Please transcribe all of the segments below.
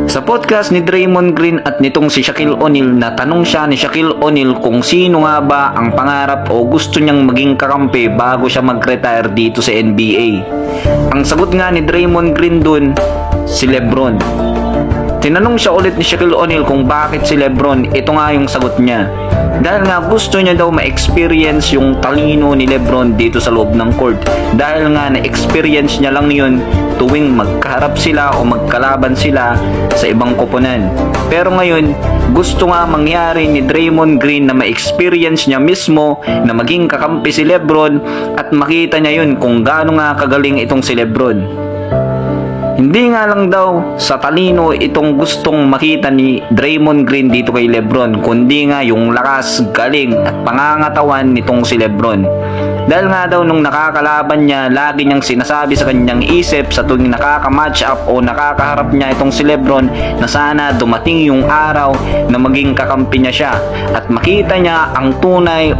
Sa podcast ni Draymond Green at nitong si Shaquille O'Neal, natanong siya ni Shaquille O'Neal kung sino nga ba ang pangarap o gusto niyang maging kakampi bago siya mag-retire dito sa NBA. Ang sagot nga ni Draymond Green dun, si LeBron. Tinanong siya ulit ni Shaquille O'Neal kung bakit si LeBron, ito nga yung sagot niya. Dahil nga gusto niya daw ma-experience yung talino ni LeBron dito sa loob ng court. Dahil nga na-experience niya lang yun tuwing magkaharap sila o magkalaban sila sa ibang koponan. Pero ngayon, gusto nga mangyari ni Draymond Green na ma-experience niya mismo na maging kakampi si LeBron at makita niya yun kung gaano nga kagaling itong si LeBron. Hindi nga lang daw sa talino itong gustong makita ni Draymond Green dito kay LeBron, kundi nga yung lakas, galing at pangangatawan nitong si LeBron. Dahil nga daw nung nakakalaban niya, lagi niyang sinasabi sa kanyang isip sa tuwing nakaka-match up o nakakaharap niya itong si LeBron na sana dumating yung araw na maging kakampi niya siya at makita niya ang tunay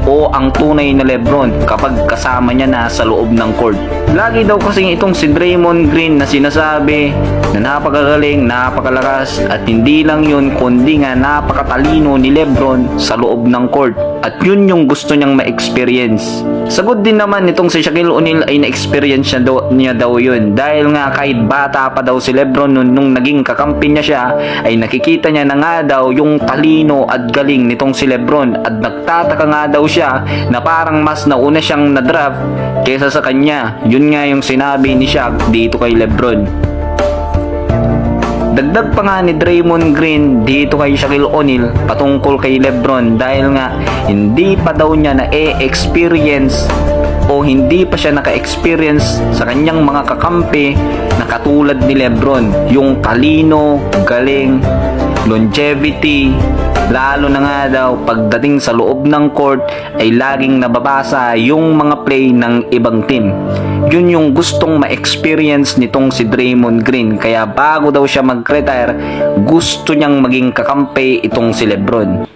na LeBron kapag kasama niya na sa loob ng court. Lagi daw kasing itong si Draymond Green na sinasabi na napakagaling, napakalakas at hindi lang yun kundi nga napakatalino ni LeBron sa loob ng court at yun yung gusto niyang ma-experience. Sagot din naman nitong si Shaquille O'Neal ay na-experience niya daw yun dahil nga kahit bata pa daw si LeBron nung naging kakampi niya siya ay nakikita niya na nga daw yung talino at galing nitong si LeBron at nagtataka nga daw siya na parang mas nauna siyang na-draft kaysa sa kanya. Yun nga yung sinabi ni Shaq dito kay LeBron. Dagdag pa nga ni Draymond Green dito kay Shaquille O'Neal patungkol kay LeBron dahil nga hindi pa daw niya na-experience o hindi pa siya naka-experience sa kanyang mga kakampi na katulad ni LeBron. Yung talino, galing, longevity, lalo na nga daw pagdating sa loob ng court ay laging nababasa yung mga play ng ibang team. Yun yung gustong ma-experience nitong si Draymond Green, kaya bago daw siya mag-retire, gusto niyang maging kakampi itong si LeBron.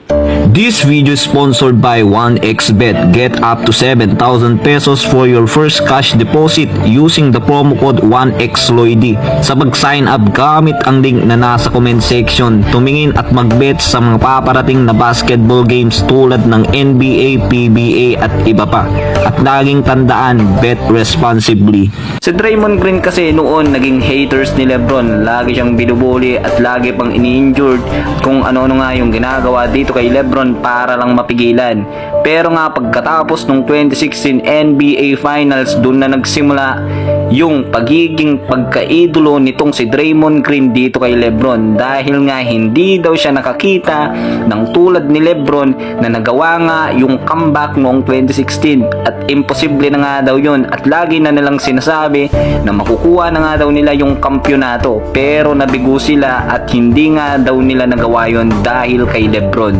This video is sponsored by 1xBet. Get up to 7,000 pesos for your first cash deposit using the promo code 1xLoyD. Sa pag-sign up, gamit ang link na nasa comment section. Tumingin at mag-bet sa mga paparating na basketball games tulad ng NBA, PBA at iba pa. At laging tandaan, bet responsibly. Si Draymond Green kasi noon naging haters ni LeBron. Lagi siyang binubuli at lagi pang ini-injured kung ano-ano nga yung ginagawa dito kay LeBron para lang mapigilan. Pero nga pagkatapos ng 2016 NBA Finals, doon na nagsimula yung pagiging pagkaidolo nitong si Draymond Green dito kay LeBron dahil nga hindi daw siya nakakita ng tulad ni LeBron na nagawa nga yung comeback noong 2016 at imposible na nga daw yun at lagi na nilang sinasabi na makukuha na nga daw nila yung kampyonato pero nabigo sila at hindi nga daw nila nagawa yun dahil kay LeBron.